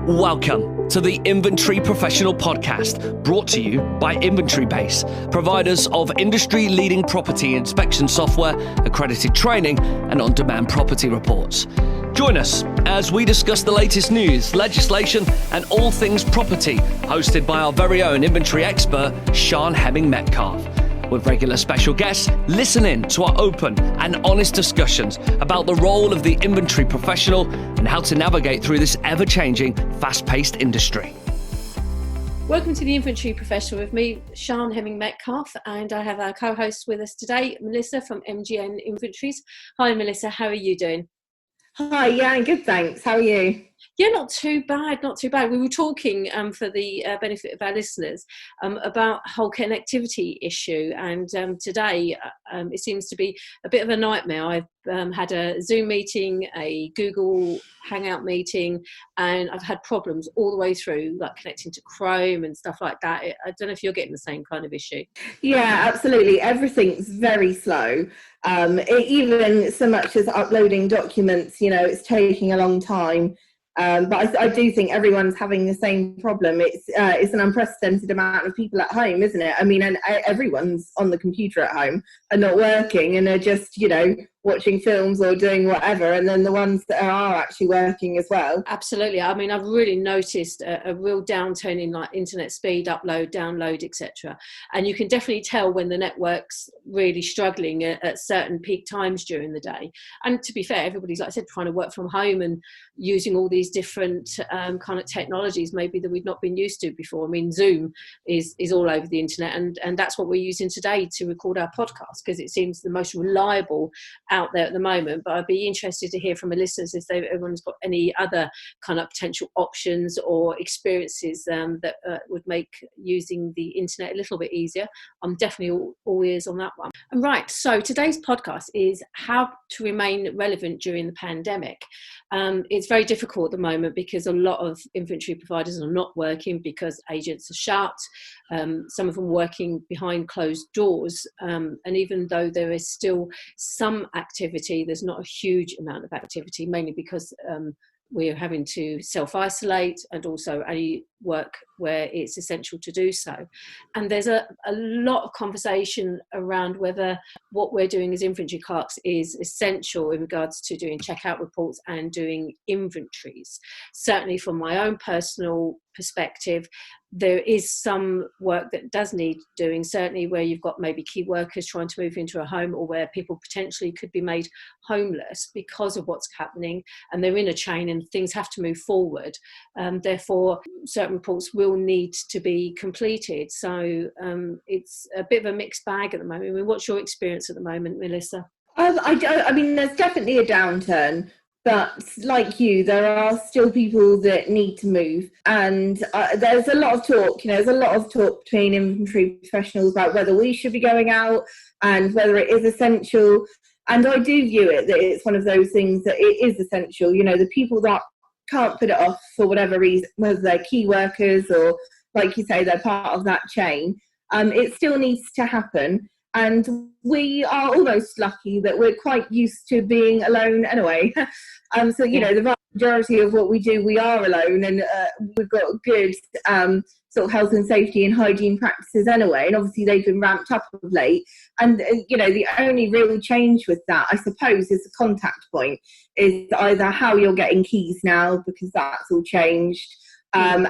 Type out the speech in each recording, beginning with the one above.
Welcome to the Inventory Professional Podcast, brought to you by InventoryBase, providers of industry-leading property inspection software, accredited training, and on-demand property reports. Join us as we discuss the latest news, legislation, and all things property, hosted by our very own inventory expert, Sián and Melissa. With regular special guests, listen in to our open and honest discussions about the role of the inventory professional and how to navigate through this ever-changing, fast-paced industry. Welcome to the Inventory Professional with me, Sián and Melissa, and I have our co-host with us today, Melissa from MGN Inventories. Hi Melissa, how are you doing? Hi, yeah, I'm good, thanks. How are you? Yeah, not too bad, not too bad. We were talking for the benefit of our listeners about whole connectivity issue, and today it seems to be a bit of a nightmare. I've had a Zoom meeting, a Google Hangout meeting, and I've had problems all the way through, like connecting to Chrome and stuff like that. I don't know if you're getting the same kind of issue. Yeah, absolutely. Everything's very slow. Even so much as uploading documents, it's taking a long time. But I do think everyone's having the same problem. It's an unprecedented amount of people at home, isn't it? I mean, and everyone's on the computer at home and not working and are just, watching films or doing whatever. And then the ones that are actually working as well. Absolutely. I mean, I've really noticed a real downturn in like internet speed, upload, download, etc. And you can definitely tell when the network's really struggling at certain peak times during the day. And to be fair, everybody's, like I said, trying to work from home and using all these different kind of technologies maybe that we've not been used to before. I mean, Zoom is all over the internet, and that's what we're using today to record our podcast, because it seems the most reliable out there at the moment. But I'd be interested to hear from our listeners if everyone's got any other kind of potential options or experiences that would make using the internet a little bit easier. I'm definitely all ears on that one. And right, so today's podcast is how to remain relevant during the pandemic. It's very difficult at the moment because a lot of inventory providers are not working because agents are shut. Some of them working behind closed doors. And even though there is still some activity, there's not a huge amount of activity, mainly because we're having to self-isolate and also only work where it's essential to do so. And there's a lot of conversation around whether what we're doing as inventory clerks is essential in regards to doing checkout reports and doing inventories. Certainly from my own personal perspective, there is some work that does need doing, certainly where you've got maybe key workers trying to move into a home, or where people potentially could be made homeless because of what's happening, and they're in a chain and things have to move forward. Therefore, certain reports will need to be completed. So it's a bit of a mixed bag at the moment. I mean, what's your experience at the moment, Melissa? I mean, there's definitely a downturn. But like you, there are still people that need to move. And there's a lot of talk, there's a lot of talk between inventory professionals about whether we should be going out and whether it is essential. And I do view it that it's one of those things that it is essential. The people that can't put it off for whatever reason, whether they're key workers or, like you say, they're part of that chain, it still needs to happen. And we are almost lucky that we're quite used to being alone anyway. So, the vast majority of what we do, we are alone, and we've got good sort of health and safety and hygiene practices anyway. And obviously they've been ramped up of late. And, the only real change with that, I suppose, is the contact point, is either how you're getting keys now, because that's all changed, and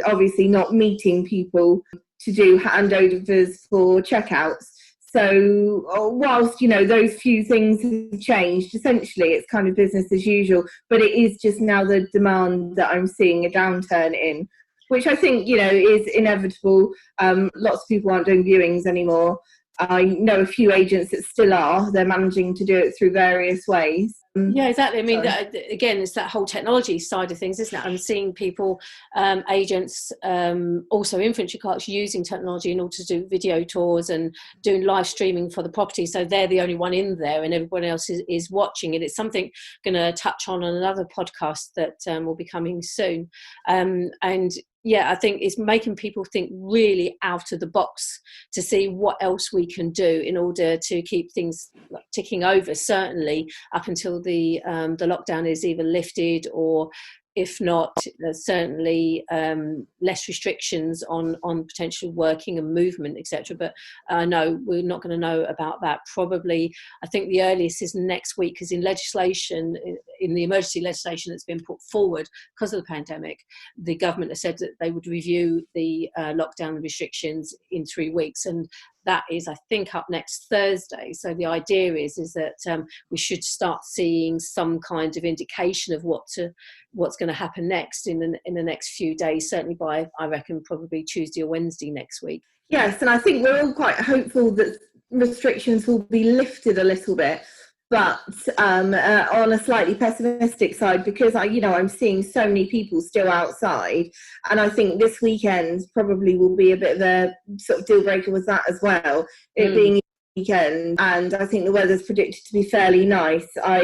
obviously not meeting people to do handovers for checkouts. So whilst, those few things have changed, essentially it's kind of business as usual, but it is just now the demand that I'm seeing a downturn in, which I think, is inevitable. Lots of people aren't doing viewings anymore. I know a few agents that still are. They're managing to do it through various ways. Yeah, exactly. I mean, again, it's that whole technology side of things, isn't it? I'm seeing people, agents, also inventory clerks, using technology in order to do video tours and doing live streaming for the property. So they're the only one in there and everyone else is watching. And it's something I'm going to touch on another podcast that will be coming soon. And yeah, I think it's making people think really out of the box to see what else we can do in order to keep things ticking over, certainly up until the lockdown is either lifted or if not, certainly less restrictions on potential working and movement, etc. But no, we're not going to know about that. Probably, I think the earliest is next week, because in legislation, in the emergency legislation that's been put forward because of the pandemic, the government has said that they would review the lockdown restrictions in 3 weeks, and that is, I think, up next Thursday. So the idea is that we should start seeing some kind of indication of what's going to happen next in the next few days, certainly by, I reckon, probably Tuesday or Wednesday next week. Yes, and I think we're all quite hopeful that restrictions will be lifted a little bit, but on a slightly pessimistic side, because I'm seeing so many people still outside, and I think this weekend probably will be a bit of a sort of deal breaker with that as well. It being weekend, and I think the weather's predicted to be fairly nice. I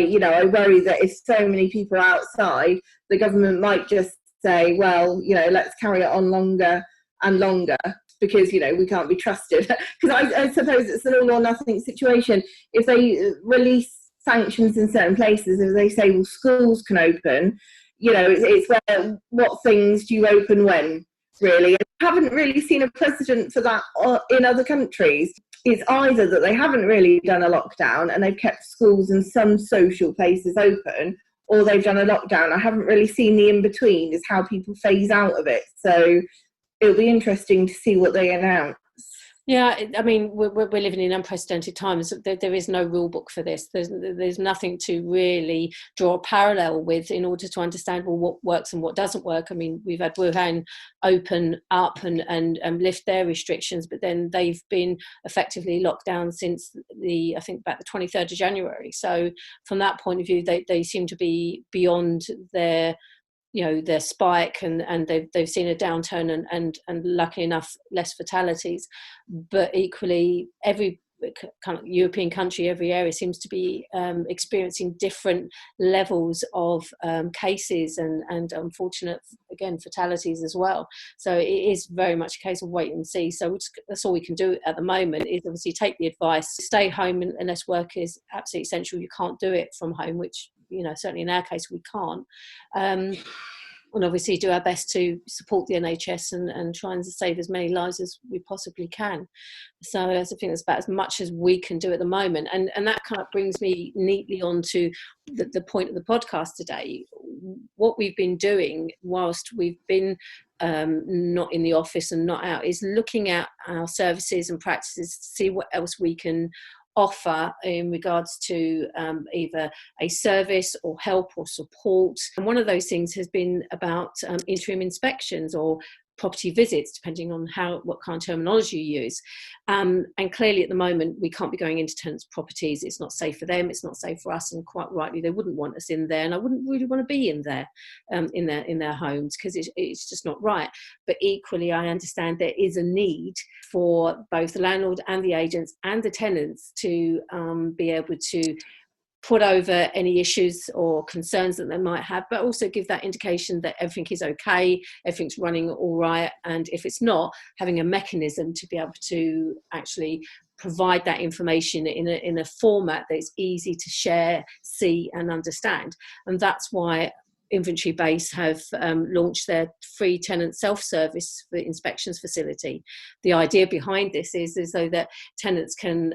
worry that if so many people are outside, the government might just say, well, let's carry it on longer and longer, because we can't be trusted. Because I suppose it's an all or nothing situation. If they release sanctions in certain places, if they say, well, schools can open, it's where, what things do you open when, really? I haven't really seen a precedent for that in other countries. It's either that they haven't really done a lockdown and they've kept schools and some social places open, or they've done a lockdown. I haven't really seen the in-between, is how people phase out of it. So it'll be interesting to see what they announce. Yeah, I mean, we're living in unprecedented times. There is no rule book for this. There's nothing to really draw a parallel with in order to understand, well, what works and what doesn't work. I mean, we've had Wuhan open up and lift their restrictions, but then they've been effectively locked down since I think about the 23rd of January. So from that point of view, they seem to be beyond their spike, and they've seen a downturn and luckily enough less fatalities. But equally, every kind of European country, every area seems to be experiencing different levels of cases and unfortunate, again, fatalities as well. So it is very much a case of wait and see. So that's all we can do at the moment, is obviously take the advice, stay home unless work is absolutely essential. You can't do it from home, which certainly in our case we can't. And obviously do our best to support the NHS and try and save as many lives as we possibly can. So I think that's about as much as we can do at the moment. And that kind of brings me neatly on to the point of the podcast today. What we've been doing whilst we've been not in the office and not out is looking at our services and practices to see what else we can offer in regards to either a service or help or support. And one of those things has been about interim inspections or property visits, depending on what kind of terminology you use. And clearly at the moment, we can't be going into tenants' properties. It's not safe for them. It's not safe for us. And quite rightly, they wouldn't want us in there. And I wouldn't really want to be in there, in their homes, because it's just not right. But equally, I understand there is a need for both the landlord and the agents and the tenants to be able to put over any issues or concerns that they might have, but also give that indication that everything is okay, everything's running all right, and if it's not, having a mechanism to be able to actually provide that information in a format that's easy to share, see and understand. And that's why InventoryBase have launched their free tenant self-service for inspections facility. The idea behind this is so that tenants can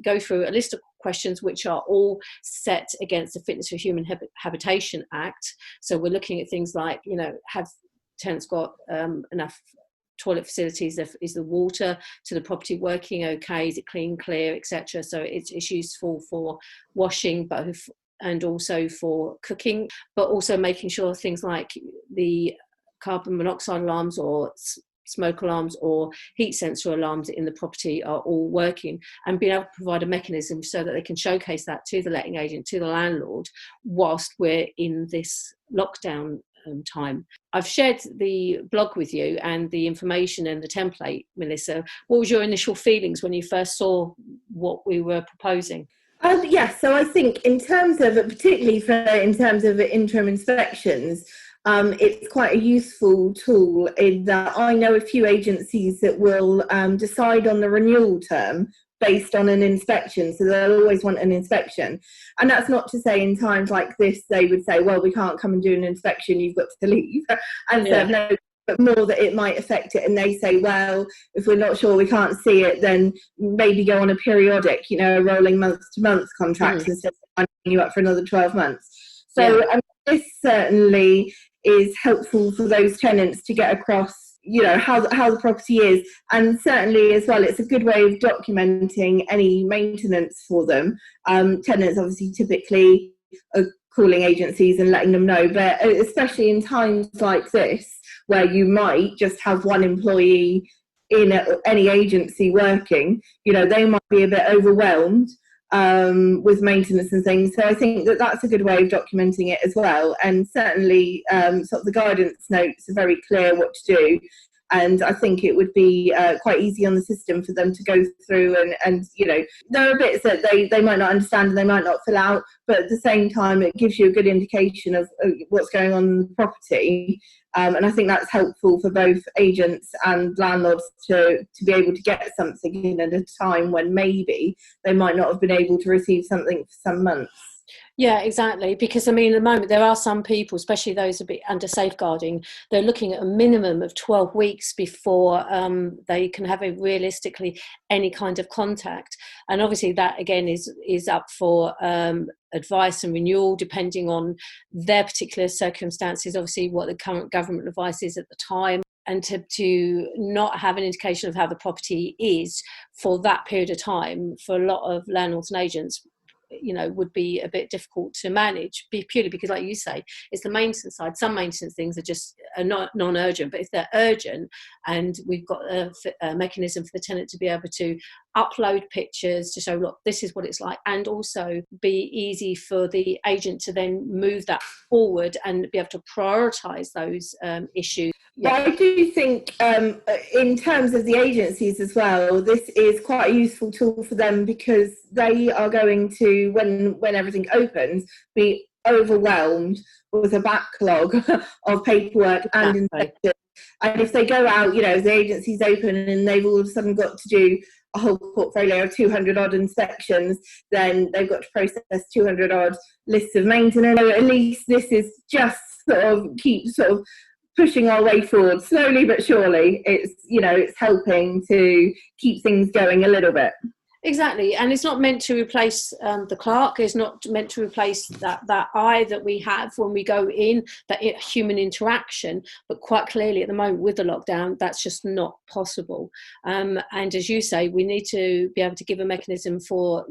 go through a list of questions which are all set against the Fitness for Human Habitation Act. So we're looking at things like, have tenants got enough toilet facilities? Is the water to the property working okay? Is it clean, clear, etc.? So it's useful for washing, both, and also for cooking, but also making sure things like the carbon monoxide alarms or smoke alarms or heat sensor alarms in the property are all working, and being able to provide a mechanism so that they can showcase that to the letting agent, to the landlord, whilst we're in this lockdown time. I've shared the blog with you and the information and the template, Melissa. What was your initial feelings when you first saw what we were proposing? So I think in terms of interim inspections, it's quite a useful tool in that I know a few agencies that will decide on the renewal term based on an inspection, so they'll always want an inspection. And that's not to say in times like this they would say, well, we can't come and do an inspection, you've got to leave. And so no, but more that it might affect it, and they say, well, if we're not sure, we can't see it, then maybe go on a periodic, rolling month to month contract instead of signing you up for another 12 months. So this certainly is helpful for those tenants to get across how the property is, and certainly as well it's a good way of documenting any maintenance for them. Tenants obviously typically are calling agencies and letting them know, but especially in times like this where you might just have one employee in any agency working, they might be a bit overwhelmed with maintenance and things. So I think that's a good way of documenting it as well. And certainly sort of the guidance notes are very clear what to do. And I think it would be quite easy on the system for them to go through and there are bits that they might not understand and they might not fill out, but at the same time it gives you a good indication of what's going on in the property. And I think that's helpful for both agents and landlords to be able to get something in at a time when maybe they might not have been able to receive something for some months. Yeah, exactly. Because at the moment there are some people, especially those a bit under safeguarding, they're looking at a minimum of 12 weeks before they can have realistically any kind of contact. And obviously that again is up for advice and renewal depending on their particular circumstances, obviously what the current government advice is at the time, and to not have an indication of how the property is for that period of time for a lot of landlords and agents would be a bit difficult to manage, purely because, like you say, it's the maintenance side. Some maintenance things are not non-urgent, but if they're urgent and we've got a mechanism for the tenant to be able to upload pictures to show, look, this is what it's like, and also be easy for the agent to then move that forward and be able to prioritise those issues. Yeah. I do think in terms of the agencies as well, this is quite a useful tool for them because they are going to, when everything opens, be overwhelmed with a backlog of paperwork and inspections. And if they go out, if the agency's open and they've all of a sudden got to do a whole portfolio of 200 odd inspections, then they've got to process 200 odd lists of maintenance. So at least this is just keep pushing our way forward slowly but surely. It's helping to keep things going a little bit. Exactly, and it's not meant to replace the clerk. It's not meant to replace that eye that we have when we go in, that human interaction. But quite clearly, at the moment with the lockdown, that's just not possible. And as you say, we need to be able to give a mechanism for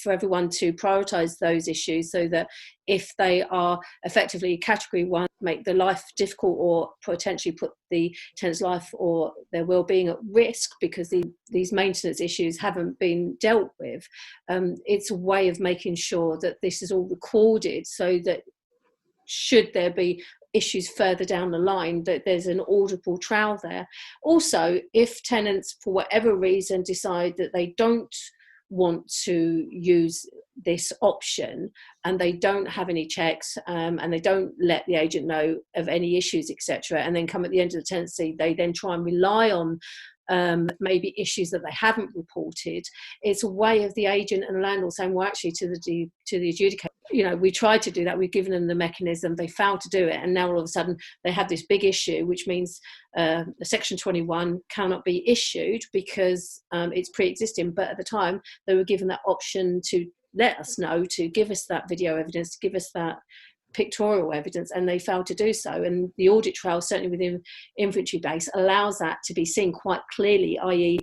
everyone to prioritise those issues, so that if they are effectively category 1, make the life difficult or potentially put the tenant's life or their well-being at risk because these maintenance issues haven't been dealt with, it's a way of making sure that this is all recorded, so that should there be issues further down the line, that there's an audible trail there. Also, if tenants for whatever reason decide that they don't want to use this option and they don't have any checks and they don't let the agent know of any issues, etc., and then come at the end of the tenancy, they then try and rely on maybe issues that they haven't reported. It's a way of the agent and the landlord saying, well, actually to the adjudicator, we tried to do that, we've given them the mechanism, they failed to do it, and now all of a sudden they have this big issue, which means the Section 21 cannot be issued because it's pre-existing. But at the time they were given that option to let us know, to give us that video evidence, to give us that pictorial evidence, and they failed to do so. And the audit trail, certainly within InventoryBase, allows that to be seen quite clearly, i.e.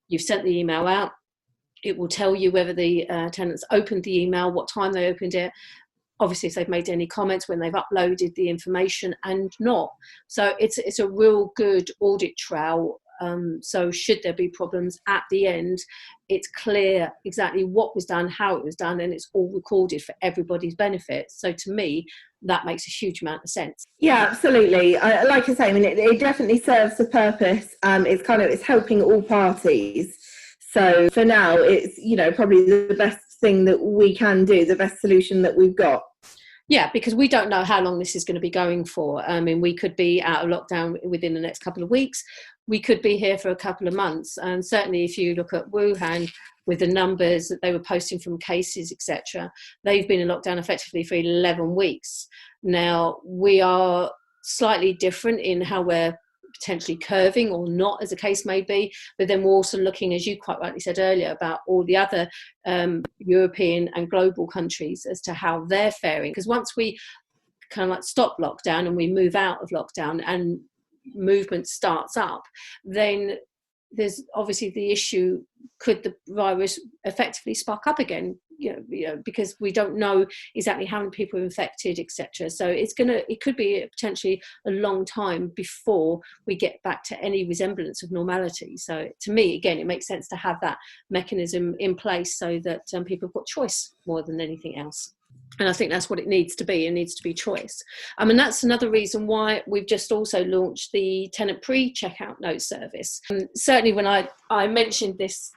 you've sent the email out, it will tell you whether the tenants opened the email, what time they opened it, obviously if they've made any comments, when they've uploaded the information and not. So it's a real good audit trail. So should there be problems at the end, it's clear exactly what was done, how it was done, and it's all recorded for everybody's benefit. So to me, that makes a huge amount of sense. Yeah, absolutely. Like I say, it definitely serves a purpose. It's helping all parties. So for now, it's probably the best thing that we can do, the best solution that we've got. Yeah, because we don't know how long this is going to be going for. We could be out of lockdown within the next couple of weeks. We could be here for a couple of months. And certainly if you look at Wuhan, with the numbers that they were posting from cases, etc. They've been in lockdown effectively for 11 weeks. Now, we are slightly different in how we're potentially curving or not, as the case may be, but then we're also looking, as you quite rightly said earlier, about all the other European and global countries as to how they're faring. Because once we kind of like stop lockdown and we move out of lockdown and movement starts up, then there's obviously the issue, could the virus effectively spark up again, because we don't know exactly how many people are infected, etc. So it could be potentially a long time before we get back to any resemblance of normality. So to me, again, it makes sense to have that mechanism in place so that people have got choice more than anything else. And I think that's what it needs to be. It needs to be choice. And that's another reason why we've just also launched the tenant pre-checkout note service. Certainly when I mentioned this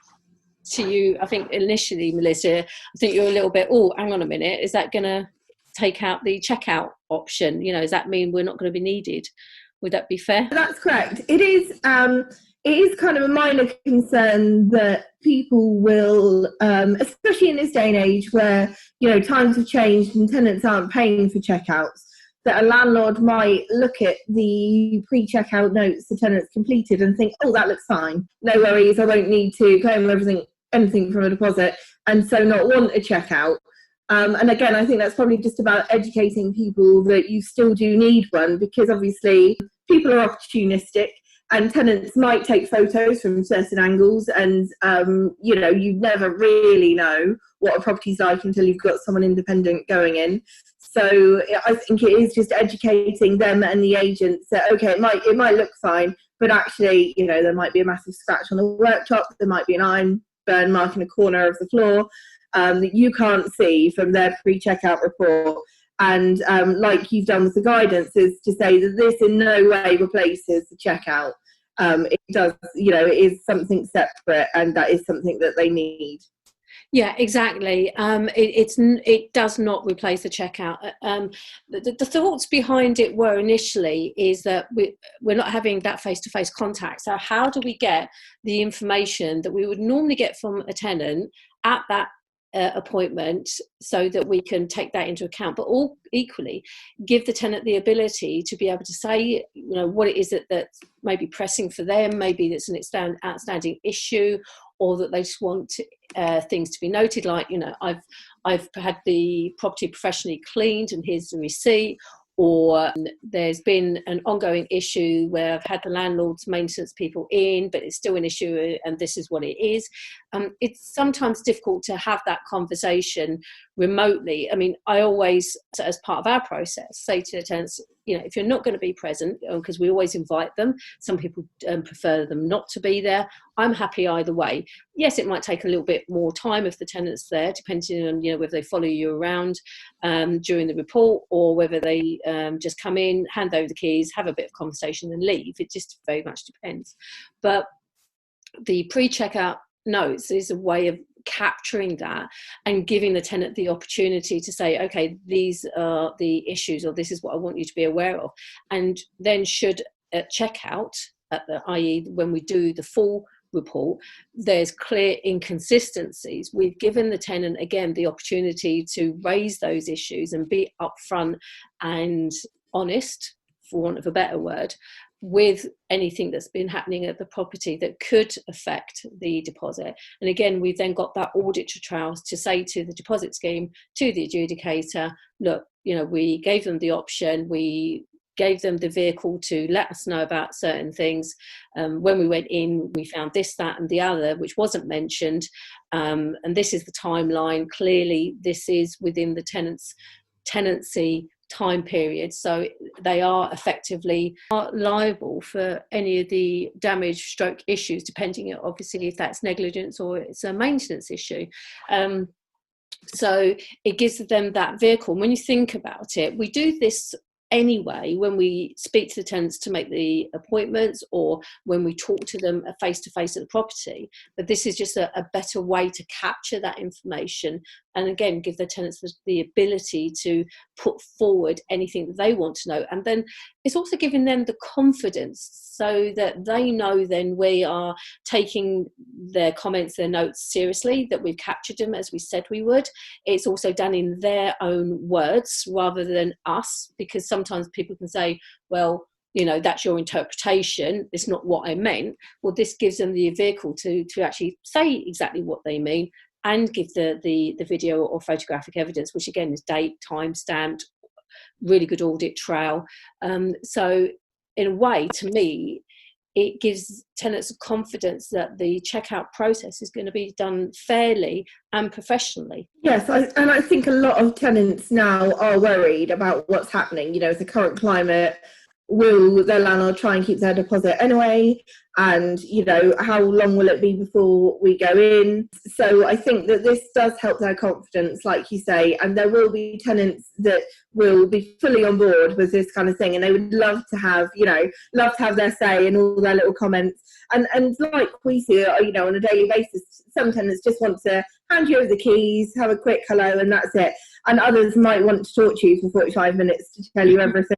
to you, I think initially, Melissa, I think you're a little bit, oh, hang on a minute, is that going to take out the checkout option? Does that mean we're not going to be needed? Would that be fair? That's correct. It is kind of a minor concern that people will, especially in this day and age where, times have changed and tenants aren't paying for checkouts, that a landlord might look at the pre-checkout notes the tenant's completed and think, oh, that looks fine. No worries, I won't need to claim anything from a deposit, and so not want a checkout. And again, I think that's probably just about educating people that you still do need one, because obviously people are opportunistic and tenants might take photos from certain angles, and you never really know what a property's like until you've got someone independent going in. So I think it is just educating them and the agents that, okay, it might look fine, but actually, there might be a massive scratch on the worktop, there might be an iron burn mark in a corner of the floor that you can't see from their pre-checkout report. And like you've done with the guidance, is to say that this in no way replaces the checkout. It does, it is something separate, and that is something that they need. Yeah, exactly. It does not replace the checkout. The thoughts behind it were initially is that we're not having that face-to-face contact. So how do we get the information that we would normally get from a tenant at that appointment, so that we can take that into account, but all equally give the tenant the ability to be able to say, what it is that's maybe pressing for them, maybe that's an outstanding issue, or that they just want things to be noted, like, I've had the property professionally cleaned and here's the receipt, or there's been an ongoing issue where I've had the landlord's maintenance people in, but it's still an issue and this is what it is. It's sometimes difficult to have that conversation remotely. I mean, I always, as part of our process, say to the tenants, if you're not going to be present, because we always invite them, some people prefer them not to be there, I'm happy either way. Yes, it might take a little bit more time if the tenant's there, depending on whether they follow you around during the report, or whether they just come in, hand over the keys, have a bit of conversation and leave. It just very much depends. But the pre-checkout notes is a way of capturing that and giving the tenant the opportunity to say, okay, these are the issues, or this is what I want you to be aware of. And then should at checkout, i.e. when we do the full report, there's clear inconsistencies, we've given the tenant again the opportunity to raise those issues and be upfront and honest, for want of a better word, with anything that's been happening at the property that could affect the deposit. And again, we've then got that audit trail to say to the deposit scheme, to the adjudicator, look, we gave them the option, we gave them the vehicle to let us know about certain things. When we went in, we found this, that and the other, which wasn't mentioned. And this is the timeline. Clearly, this is within the tenancy time period. So they are effectively liable for any of the damage stroke issues, depending on, obviously, if that's negligence or it's a maintenance issue. So it gives them that vehicle. When you think about it, we do this anyway when we speak to the tenants to make the appointments, or when we talk to them face to face at the property, but this is just a better way to capture that information and again give the tenants the ability to put forward anything that they want to know. And then it's also giving them the confidence so that they know then we are taking their comments, their notes seriously, that we've captured them as we said we would. It's also done in their own words rather than us, because sometimes people can say, well, you know, that's your interpretation, it's not what I meant. Well, this gives them the vehicle to actually say exactly what they mean and give the video or photographic evidence, which again is date, time stamped, really good audit trail. So in a way, to me, it gives tenants confidence that the checkout process is going to be done fairly and professionally. Yes, and I think a lot of tenants now are worried about what's happening. You know, the current climate, will their landlord try and keep their deposit anyway? And, you know, how long will it be before we go in? So I think that this does help their confidence, like you say, and there will be tenants that will be fully on board with this kind of thing, and they would love to have, you know, their say and all their little comments. And like we see, you know, on a daily basis, some tenants just want to hand you over the keys, have a quick hello, and that's it. And others might want to talk to you for 45 minutes to tell you everything.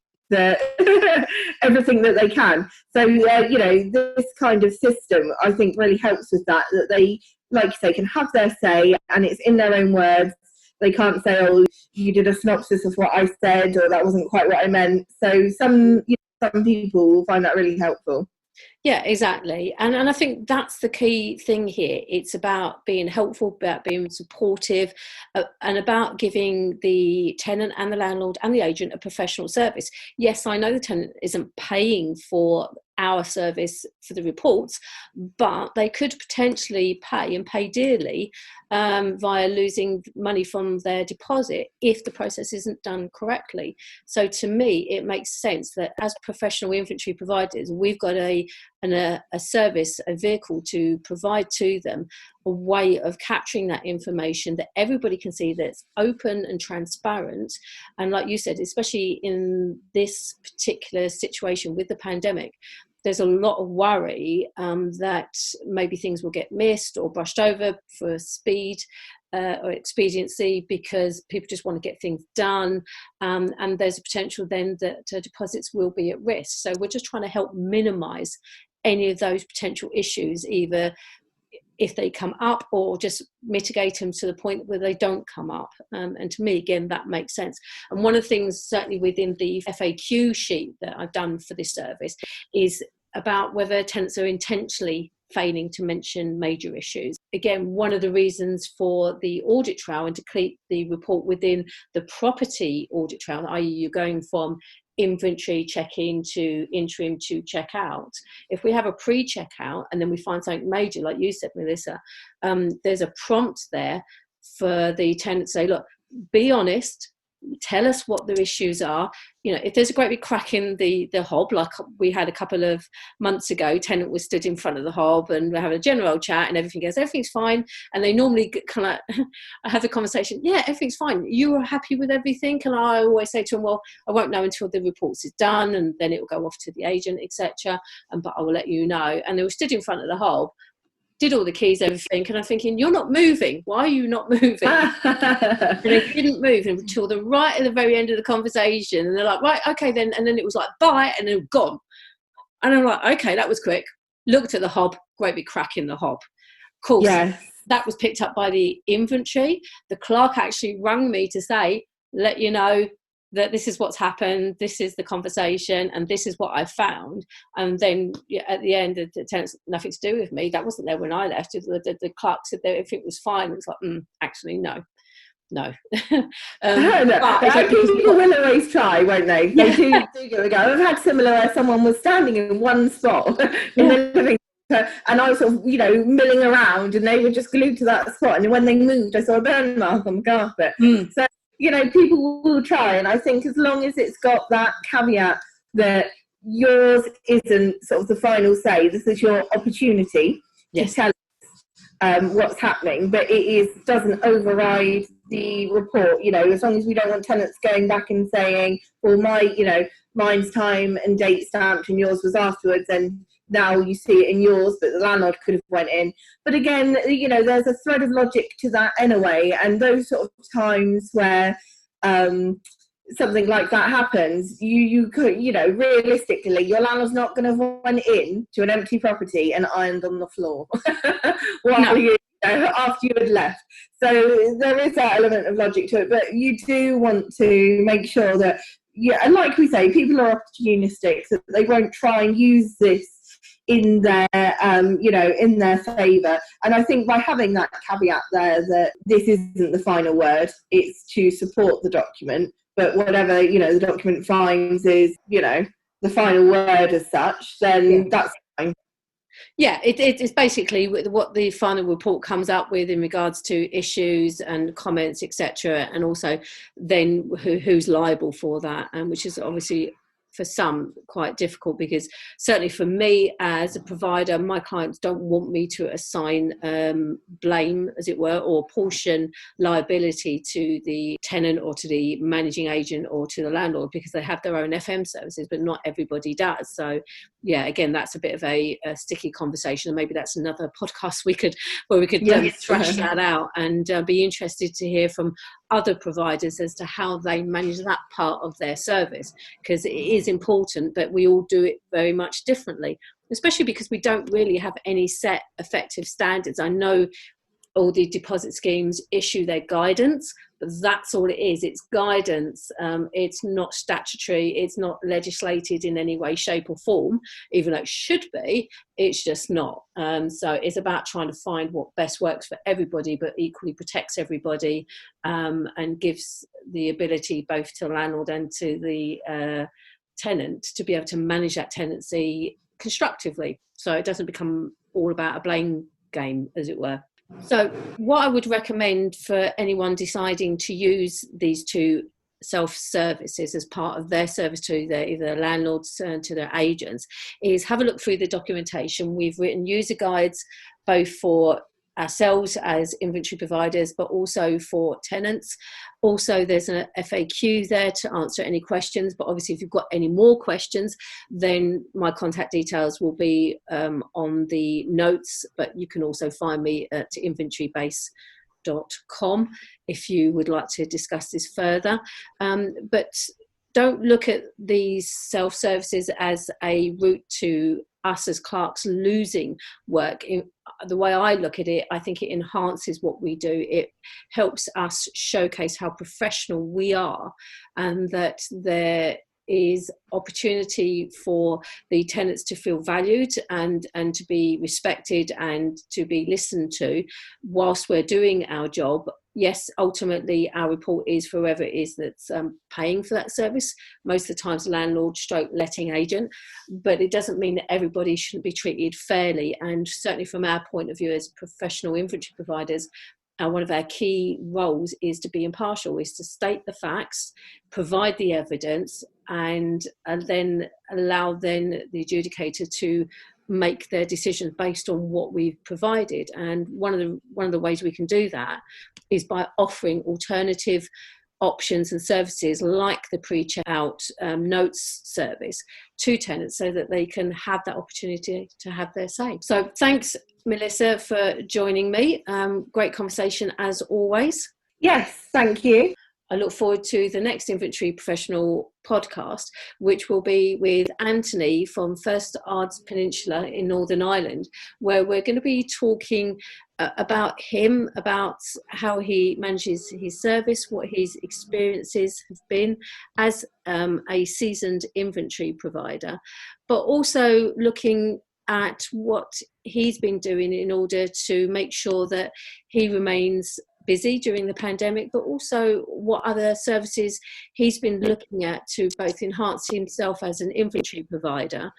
Everything that they can. So you know, this kind of system I think really helps with that they, like you say, can have their say, and it's in their own words. They can't say, oh, you did a synopsis of what I said, or that wasn't quite what I meant. So some people will find that really helpful. Yeah, exactly. And I think that's the key thing here. It's about being helpful, about being supportive, and about giving the tenant and the landlord and the agent a professional service. Yes, I know the tenant isn't paying for our service for the reports, but they could potentially pay dearly via losing money from their deposit if the process isn't done correctly. So to me, it makes sense that as professional inventory providers, we've got a service, a vehicle to provide to them, a way of capturing that information that everybody can see, that's open and transparent. And like you said, especially in this particular situation with the pandemic, there's a lot of worry that maybe things will get missed or brushed over for speed or expediency, because people just want to get things done, and there's a potential then that deposits will be at risk. So we're just trying to help minimise any of those potential issues, either if they come up or just mitigate them to the point where they don't come up. And to me, again, that makes sense. And one of the things certainly within the FAQ sheet that I've done for this service is about whether tenants are intentionally failing to mention major issues. Again, one of the reasons for the audit trail and to keep the report within the property audit trail, i.e. you're going from inventory check-in to interim to check-out. If we have a pre-checkout and then we find something major, like you said, Melissa, there's a prompt there for the tenant to say, look, be honest, tell us what the issues are. You know, if there's a great big crack in the hob, like we had a couple of months ago, tenant was stood in front of the hob and we're having a general chat and everything's fine. And they normally kind of have the conversation, yeah, everything's fine. You are happy with everything? And I always say to them, well, I won't know until the reports is done, and then it will go off to the agent, etc. But I will let you know. And they were stood in front of the hob, did all the keys, everything, and I'm thinking, you're not moving. Why are you not moving? And they didn't move until the right at the very end of the conversation. And they're like, right, okay then. And then it was like, bye, and then gone. And I'm like, okay, that was quick. Looked at the hob, great big crack in the hob. Of course, yes. That was picked up by the inventory. The clerk actually rang me to say, let you know that this is what's happened, this is the conversation, and this is what I found. And then at the end, the tenant's nothing to do with me. That wasn't there when I left. The clerk said that if it was fine, it was like, actually, no. People will always try, won't they? They do give it a go. I've had similar where someone was standing in one spot in the living room, and I was sort of, milling around, and they were just glued to that spot. And when they moved, I saw a burn mark on the carpet. So, people will try, and I think as long as it's got that caveat that yours isn't sort of the final say, this is your opportunity to tell us what's happening, but it doesn't override the report. As long as we don't want tenants going back and saying, well, mine's time and date stamped and yours was afterwards, and now you see it in yours, but the landlord could have went in. But again, you know, there's a thread of logic to that anyway, and those sort of times where something like that happens, you could, you know, realistically, your landlord's not going to went in to an empty property and ironed on the floor while you know, after you had left. So there is that element of logic to it, but you do want to make sure that, yeah, and like we say, people are opportunistic, so they won't try and use this in their you know, in their favour. And I think by having that caveat there that this isn't the final word, it's to support the document, but whatever, you know, the document finds is, you know, the final word as such, then that's fine. Yeah, it's basically what the final report comes up with in regards to issues and comments, etc., and also then who's liable for that, and which is obviously for some quite difficult, because certainly for me as a provider, my clients don't want me to assign blame, as it were, or portion liability to the tenant or to the managing agent or to the landlord, because they have their own FM services, but not everybody does. So yeah, again, that's a bit of a sticky conversation, and maybe that's another podcast we could thrash that out, and be interested to hear from other providers as to how they manage that part of their service, because it is important, but we all do it very much differently, especially because we don't really have any set effective standards. I know all the deposit schemes issue their guidance, but that's all it is. It's guidance. It's not statutory. It's not legislated in any way, shape or form, even though it should be. It's just not. So it's about trying to find what best works for everybody, but equally protects everybody, and gives the ability both to the landlord and to the tenant to be able to manage that tenancy constructively. So it doesn't become all about a blame game, as it were. So what I would recommend for anyone deciding to use these two self-services as part of their service to their either landlords to their agents is have a look through the documentation. We've written user guides both for ourselves as inventory providers, but also for tenants. Also, there's an FAQ there to answer any questions, but obviously if you've got any more questions, then my contact details will be on the notes, but you can also find me at InventoryBase.com if you would like to discuss this further. But don't look at these self-services as a route to us as clerks losing work. The way I look at it, I think it enhances what we do. It helps us showcase how professional we are, and that there is opportunity for the tenants to feel valued and to be respected and to be listened to whilst we're doing our job. Yes, ultimately our report is for whoever it is that's paying for that service, most of the times landlord stroke letting agent, but it doesn't mean that everybody shouldn't be treated fairly. And certainly from our point of view as professional inventory providers, one of our key roles is to be impartial, is to state the facts, provide the evidence, and then allow then the adjudicator to make their decisions based on what we've provided. And one of the ways we can do that is by offering alternative options and services like the pre-checkout notes service to tenants, so that they can have that opportunity to have their say. So thanks, Melissa, for joining me. Great conversation as always. Yes, thank you. I look forward to the next Inventory Professional podcast, which will be with Anthony from First Ards Peninsula in Northern Ireland, where we're going to be talking about him, about how he manages his service, what his experiences have been as a seasoned inventory provider, but also looking at what he's been doing in order to make sure that he remains busy during the pandemic, but also what other services he's been looking at to both enhance himself as an inventory provider,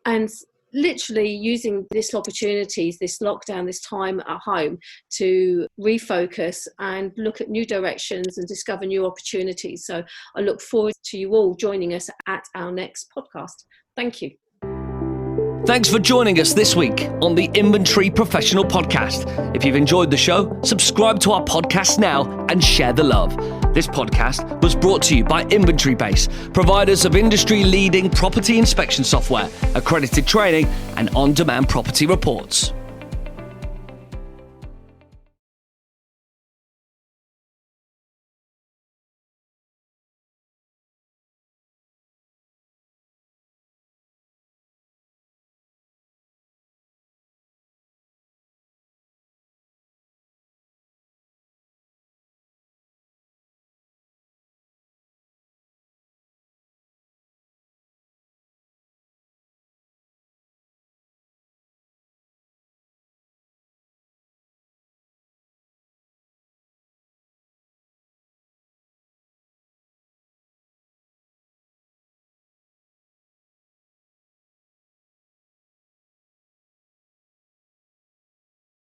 and literally using this opportunities, this lockdown, this time at home to refocus and look at new directions and discover new opportunities. So I look forward to you all joining us at our next podcast. Thank you. Thanks for joining us this week on the Inventory Professional Podcast. If you've enjoyed the show, subscribe to our podcast now and share the love. This podcast was brought to you by InventoryBase, providers of industry-leading property inspection software, accredited training, and on-demand property reports.